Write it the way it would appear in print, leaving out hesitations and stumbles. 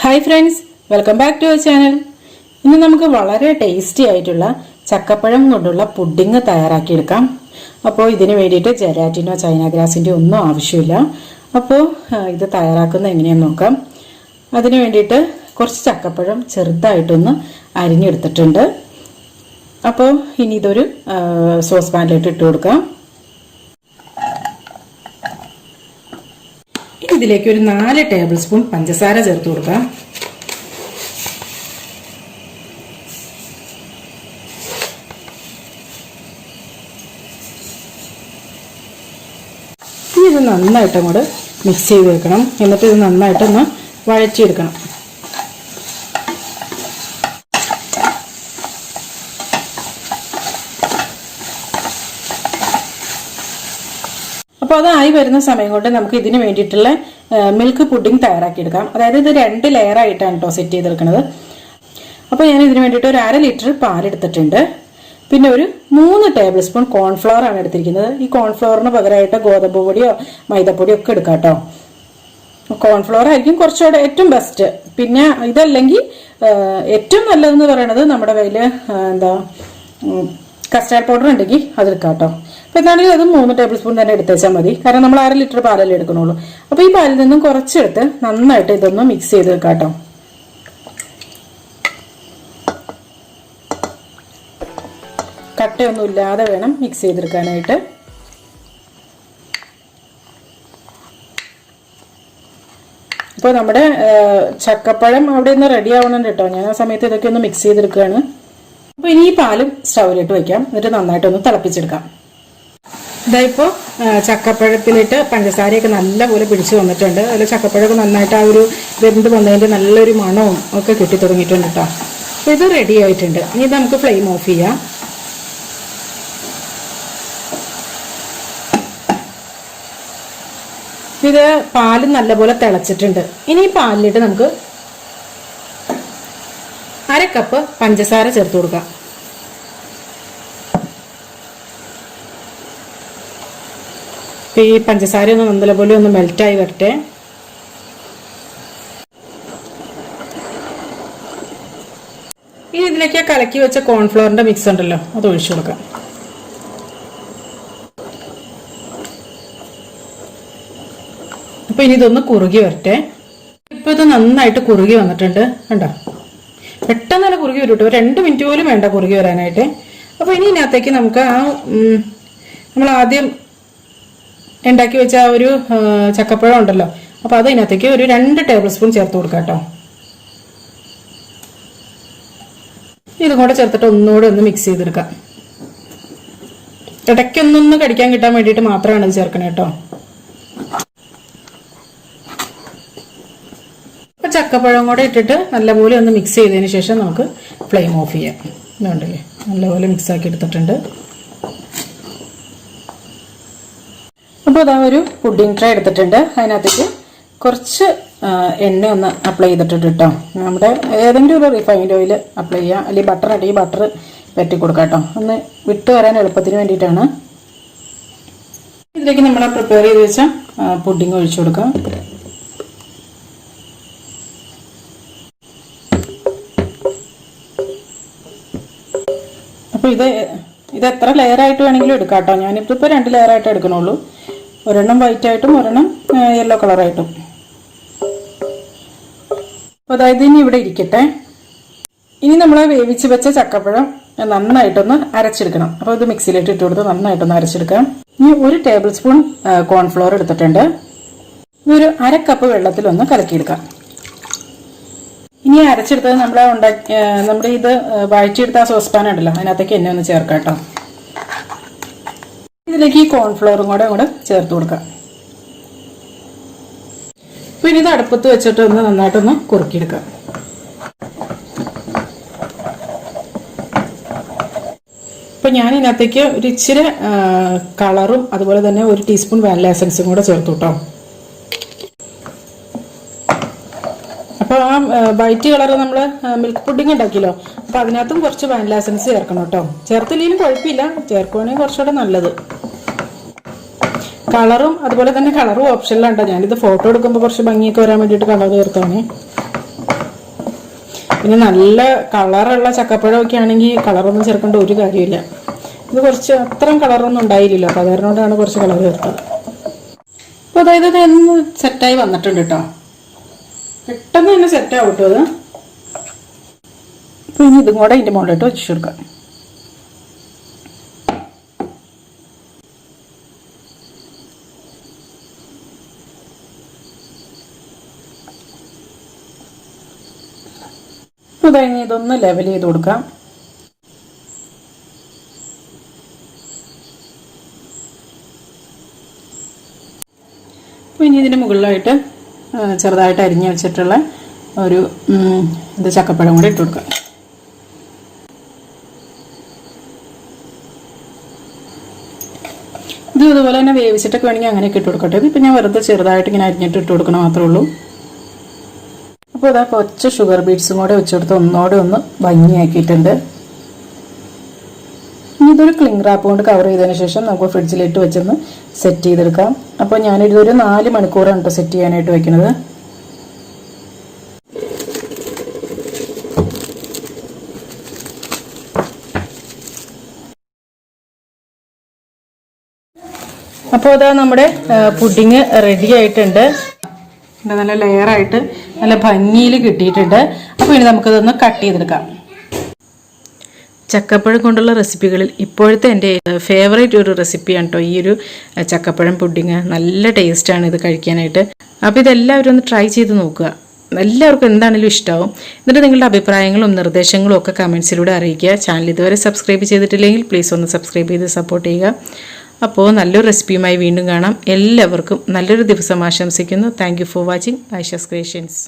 Hi friends, welcome back to our channel. ഇന്ന് നമുക്ക് വളരെ ടേസ്റ്റി ആയിട്ടുള്ള ചക്കപ്പഴം കൊണ്ടുള്ള പുഡിംഗ് തയ്യാറാക്കിയെടുക്കാം. അപ്പോൾ ഇതിന് വേണ്ടിയിട്ട് ജെലാറ്റിനോ ചൈന ഗ്രാസിൻ്റെ ഒന്നും ആവശ്യമില്ല. അപ്പോൾ ഇത് തയ്യാറാക്കുന്നത് എങ്ങനെയാണെന്ന് നോക്കാം. അതിന് വേണ്ടിയിട്ട് കുറച്ച് ചക്കപ്പഴം ചെറുതായിട്ടൊന്ന് അരിഞ്ഞെടുത്തിട്ടുണ്ട്. അപ്പോൾ ഇനി ഇതൊരു സോസ് പാനിലിട്ട് ഇട്ട് കൊടുക്കാം. ഇതിലേക്ക് ഒരു 4 ടേബിൾ സ്പൂൺ പഞ്ചസാര ചേർത്ത് കൊടുക്കാം. ഇനി ഇത് നന്നായിട്ട് അങ്ങോട്ട് മിക്സ് ചെയ്ത് വെക്കണം. എന്നിട്ട് ഇത് നന്നായിട്ടൊന്ന് വഴറ്റിയെടുക്കണം. അപ്പോൾ അതായി വരുന്ന സമയം കൊണ്ട് നമുക്ക് ഇതിന് വേണ്ടിയിട്ടുള്ള മിൽക്ക് പുഡിംഗ് തയ്യാറാക്കിയെടുക്കാം. അതായത് ഇത് 2 ലെയർ ആയിട്ടാണ് കേട്ടോ സെറ്റ് ചെയ്തെടുക്കുന്നത്. അപ്പോൾ ഞാൻ ഇതിന് വേണ്ടിയിട്ട് ഒരു 1/2 ലിറ്റർ പാലെടുത്തിട്ടുണ്ട്. പിന്നെ ഒരു 3 ടേബിൾ സ്പൂൺ കോൺഫ്ലവർ ആണ് എടുത്തിരിക്കുന്നത്. ഈ കോൺഫ്ലവറിന് പകരമായിട്ട് ഗോതമ്പ് പൊടിയോ മൈദപ്പൊടിയോ ഒക്കെ എടുക്കാം കേട്ടോ. കോൺഫ്ലവർ ആയിരിക്കും കുറച്ചുകൂടെ ഏറ്റവും ബെസ്റ്റ്. പിന്നെ ഇതല്ലെങ്കിൽ ഏറ്റവും നല്ലതെന്ന് പറയുന്നത് നമ്മുടെ കയ്യിൽ കസ്റ്റാർഡ് പൗഡർ ഉണ്ടെങ്കിൽ അതെടുക്കാം കേട്ടോ. അപ്പോൾ എന്താണെങ്കിലും അത് 3 ടേബിൾ സ്പൂൺ തന്നെ എടുത്തേച്ചാൽ മതി. കാരണം നമ്മൾ 1/2 ലിറ്റർ പാലല്ലേ എടുക്കണുള്ളൂ. അപ്പോൾ ഈ പാലിൽ നിന്നും കുറച്ചെടുത്ത് നന്നായിട്ട് ഇതൊന്ന് മിക്സ് ചെയ്ത് വെക്കാം കേട്ടോ. കട്ടയൊന്നും ഇല്ലാതെ വേണം മിക്സ് ചെയ്തെടുക്കാനായിട്ട്. അപ്പോൾ നമ്മുടെ ചക്കപ്പഴം അവിടെ നിന്ന് റെഡി ആവണുണ്ട് കേട്ടോ. ഞാൻ ആ സമയത്ത് ഇതൊക്കെ ഒന്ന് മിക്സ് ചെയ്തെടുക്കുകയാണ്. അപ്പോൾ ഇനി ഈ പാലും സ്റ്റൗവിലിട്ട് വയ്ക്കാം. എന്നിട്ട് നന്നായിട്ടൊന്ന് തിളപ്പിച്ചെടുക്കാം. ഇതായിപ്പോൾ ചക്കപ്പഴത്തിലിട്ട് പഞ്ചസാരയൊക്കെ നല്ലപോലെ പിടിച്ചു വന്നിട്ടുണ്ട്. അതിൽ ചക്കപ്പഴമൊക്കെ നന്നായിട്ട് ആ ഒരു വെന്ത് വന്നതിൻ്റെ നല്ലൊരു മണവും ഒക്കെ കിട്ടി തുടങ്ങിയിട്ടുണ്ട് കേട്ടോ. അപ്പോൾ ഇത് റെഡി ആയിട്ടുണ്ട്. ഇനി ഇത് നമുക്ക് ഫ്ലെയിം ഓഫ് ചെയ്യാം. ഇത് പാല് നല്ലപോലെ തിളച്ചിട്ടുണ്ട്. ഇനി ഈ പാലിലിട്ട് നമുക്ക് 1/2 കപ്പ് പഞ്ചസാര ചേർത്ത് കൊടുക്കാം. ഈ പഞ്ചസാര ഒന്ന് നല്ലപോലെ ഒന്ന് മെൽറ്റായി വരട്ടെ. ഇനി ഇതിലേക്ക് കലക്കി വെച്ച കോൺഫ്ലവറിന്റെ മിക്സ് ഉണ്ടല്ലോ, അത് ഒഴിച്ചു കൊടുക്കാം. അപ്പൊ ഇനി ഇതൊന്ന് കുറുകി വരട്ടെ. ഇപ്പൊ ഇത് നന്നായിട്ട് കുറുകി വന്നിട്ടുണ്ട് കണ്ടോ. പെട്ടെന്ന് തന്നെ കുറുകി വരും കേട്ടോ. 2 മിനിറ്റ് പോലും വേണ്ട കുറുകി വരാനായിട്ട്. അപ്പൊ ഇനി ഇതിനകത്തേക്ക് നമുക്ക് നമ്മൾ ആദ്യം ഉണ്ടാക്കി വെച്ച ആ ഒരു ചക്കപ്പഴം ഉണ്ടല്ലോ, അപ്പൊ അത് ഇതിനകത്തേക്ക് ഒരു 2 ടേബിൾ സ്പൂൺ ചേർത്ത് കൊടുക്കാം കേട്ടോ. ഇതും കൂടെ ചേർത്തിട്ട് ഒന്നുകൂടെ ഒന്ന് മിക്സ് ചെയ്തെടുക്കാം. ഇടയ്ക്കൊന്നൊന്ന് കടിക്കാൻ കിട്ടാൻ വേണ്ടിയിട്ട് മാത്രമാണ് ഇത് ചേർക്കണേ കേട്ടോ. അപ്പൊ ചക്കപ്പഴം കൂടെ ഇട്ടിട്ട് നല്ലപോലെ ഒന്ന് മിക്സ് ചെയ്തതിന് ശേഷം നമുക്ക് ഫ്ലെയിം ഓഫ് ചെയ്യാം. ഇതുണ്ടല്ലേ, നല്ലപോലെ മിക്സ് ആക്കി എടുത്തിട്ടുണ്ട്. അപ്പോൾ ഇതാ ഒരു പുഡിംഗ് ട്രേ എടുത്തിട്ടുണ്ട്. അതിനകത്തേക്ക് കുറച്ച് എണ്ണ ഒന്ന് അപ്ലൈ ചെയ്തിട്ടുണ്ട് കേട്ടോ. നമ്മുടെ ഏതെങ്കിലും ഒരു റിഫൈൻഡ് ഓയിൽ അപ്ലൈ ചെയ്യുക, അല്ലെങ്കിൽ ബട്ടർ ഉണ്ടെങ്കിൽ ബട്ടർ പറ്റി കൊടുക്കാം കേട്ടോ. ഒന്ന് വിട്ട് വരാൻ എളുപ്പത്തിന് വേണ്ടിയിട്ടാണ്. ഇതിലേക്ക് നമ്മൾ പ്രിപ്പയർ ചെയ്ത് വെച്ച പുഡിംഗ് ഒഴിച്ചു കൊടുക്കാം. അപ്പോൾ ഇത് എത്ര ലെയർ ആയിട്ട് വേണമെങ്കിലും എടുക്കാം കേട്ടോ. ഞാനിപ്പോൾ 2 ലെയർ ആയിട്ട് എടുക്കണുള്ളൂ. ഒരെണ്ണം വൈറ്റ് ആയിട്ടും ഒരെണ്ണം യെല്ലോ കളറായിട്ടും. അപ്പോൾ അതായത് ഇനി ഇവിടെ ഇരിക്കട്ടെ. ഇനി നമ്മൾ വേവിച്ച് വെച്ച ചക്കപ്പഴം നന്നായിട്ടൊന്ന് അരച്ചെടുക്കണം. അപ്പോൾ ഇത് മിക്സിയിലിട്ട് ഇട്ട് കൊടുത്ത് നന്നായിട്ടൊന്ന് അരച്ചെടുക്കാം. ഇനി 1 ടേബിൾ സ്പൂൺ കോൺഫ്ലവർ എടുത്തിട്ടുണ്ട്. ഇതൊരു 1/2 കപ്പ് വെള്ളത്തിലൊന്ന് കലക്കിയെടുക്കാം. ഇനി അരച്ചെടുത്തത് നമ്മുടെ ഇത് വഴറ്റിയെടുത്ത ആ സോസ് പാൻ ഉണ്ടല്ലോ, അതിനകത്തേക്ക് എന്നെ ഒന്ന് ചേർക്കാം കേട്ടോ. ഇതിലേക്ക് ഈ കോൺഫ്ലവറും കൂടെ അങ്ങോട്ട് ചേർത്ത് കൊടുക്കാം. പിന്നെ ഇത് അടുപ്പത്ത് വെച്ചിട്ട് ഒന്ന് നന്നായിട്ടൊന്ന് കുറുക്കിയെടുക്കാം. ഇപ്പൊ ഞാൻ ഇതിനകത്തേക്ക് ഒരു ഇച്ചിരി കളറും അതുപോലെ തന്നെ 1 ടീസ്പൂൺ വാനില എസൻസും കൂടെ ചേർത്തു കേട്ടോ. അപ്പോൾ ആ വൈറ്റ് കളർ നമ്മൾ മിൽക്ക് പുഡിംഗ് ഉണ്ടാക്കിയല്ലോ, അപ്പോൾ അതിനകത്തും കുറച്ച് വാനില എസൻസ് ചേർക്കണം കേട്ടോ. ചേർത്തില്ലെങ്കിലും കുഴപ്പമില്ല, ചേർക്കുവാണെങ്കിൽ കുറച്ചുകൂടെ നല്ലത്. കളറും അതുപോലെ തന്നെ കളറും ഓപ്ഷനിലാണ്. ഞാനിത് ഫോട്ടോ എടുക്കുമ്പോൾ കുറച്ച് ഭംഗിയൊക്കെ വരാൻ വേണ്ടിയിട്ട് കളർ ചേർത്താണ്. പിന്നെ നല്ല കളറുള്ള ചക്കപ്പഴമൊക്കെ ആണെങ്കിൽ കളറൊന്നും ചേർക്കേണ്ട ഒരു കാര്യമില്ല. ഇത് കുറച്ച് അത്രയും കളറൊന്നും ഉണ്ടായില്ലല്ലോ, അപ്പോൾ അതുകൊണ്ടാണ് കുറച്ച് കളർ ചേർത്തത്. അപ്പോൾ അതായത് ഇത് ഒന്ന് സെറ്റായി വന്നിട്ടുണ്ട് കേട്ടോ. പെട്ടെന്ന് തന്നെ സെറ്റാവും കേട്ടോ അത്. അപ്പോൾ ഇനി ഇതും കൂടെ ഇതിൻ്റെ മുകളിലിട്ട് വെച്ച് കൊടുക്കാം. അപ്പോൾ കഴിഞ്ഞ് ഇതൊന്ന് ലെവൽ ചെയ്ത് കൊടുക്കാം. അപ്പോൾ ഇനി ഇതിന് മുകളിലായിട്ട് ചെറുതായിട്ട് അരിഞ്ഞ് വെച്ചിട്ടുള്ള ഒരു ചക്കപ്പഴം കൂടി ഇട്ട് കൊടുക്കാം. ഇത് ഇതുപോലെ തന്നെ വേവിച്ചിട്ടൊക്കെ വേണമെങ്കിൽ അങ്ങനെയൊക്കെ ഇട്ട് കൊടുക്കട്ടെ. ഇതിപ്പോൾ ഞാൻ വെറുതെ ചെറുതായിട്ട് ഇങ്ങനെ അരിഞ്ഞിട്ട് ഇട്ട് കൊടുക്കണം മാത്രമേ ഉള്ളൂ. അപ്പോൾ ഇതാ കുറച്ച് ഷുഗർ ബീഡ്സും കൂടെ വെച്ചെടുത്ത് ഒന്നോടെ ഒന്ന് ഭംഗിയാക്കിയിട്ടുണ്ട്. ഇനി ഇതൊരു ക്ലിംഗ് റാപ്പ് കൊണ്ട് കവർ ചെയ്തതിന് ശേഷം നമുക്ക് ഫ്രിഡ്ജിലിട്ട് വെച്ചൊന്ന് സെറ്റ് ചെയ്തെടുക്കാം. അപ്പോൾ ഞാനിതൊരു 4 മണിക്കൂറാണ് കേട്ടോ സെറ്റ് ചെയ്യാനായിട്ട് വെക്കുന്നത്. അപ്പോൾ അതാ നമ്മുടെ പുഡിങ് റെഡി ആയിട്ടുണ്ട്. നല്ല ലെയറായിട്ട് നല്ല ഭംഗിയിൽ കിട്ടിയിട്ടുണ്ട്. അപ്പോൾ ഇനി നമുക്കിതൊന്ന് കട്ട് ചെയ്തെടുക്കാം. ചക്കപ്പഴം കൊണ്ടുള്ള റെസിപ്പികളിൽ ഇപ്പോഴത്തെ എൻ്റെ ഫേവറേറ്റ് ഒരു റെസിപ്പിയാണ് കേട്ടോ ഈ ഒരു ചക്കപ്പഴം പുഡിങ്. നല്ല ടേസ്റ്റാണ് ഇത് കഴിക്കാനായിട്ട്. അപ്പോൾ ഇതെല്ലാവരും ഒന്ന് ട്രൈ ചെയ്ത് നോക്കുക. എല്ലാവർക്കും എന്താണെങ്കിലും ഇഷ്ടമാവും. എന്നിട്ട് നിങ്ങളുടെ അഭിപ്രായങ്ങളും നിർദ്ദേശങ്ങളും ഒക്കെ കമൻസിലൂടെ അറിയിക്കുക. ചാനൽ ഇതുവരെ സബ്സ്ക്രൈബ് ചെയ്തിട്ടില്ലെങ്കിൽ പ്ലീസ് ഒന്ന് സബ്സ്ക്രൈബ് ചെയ്ത് സപ്പോർട്ട് ചെയ്യുക. അപ്പോൾ നല്ലൊരു റെസിപ്പിയുമായി വീണ്ടും കാണാം. എല്ലാവർക്കും നല്ലൊരു ദിവസം ആശംസിക്കുന്നു. Thank you for watching Aisha's creations.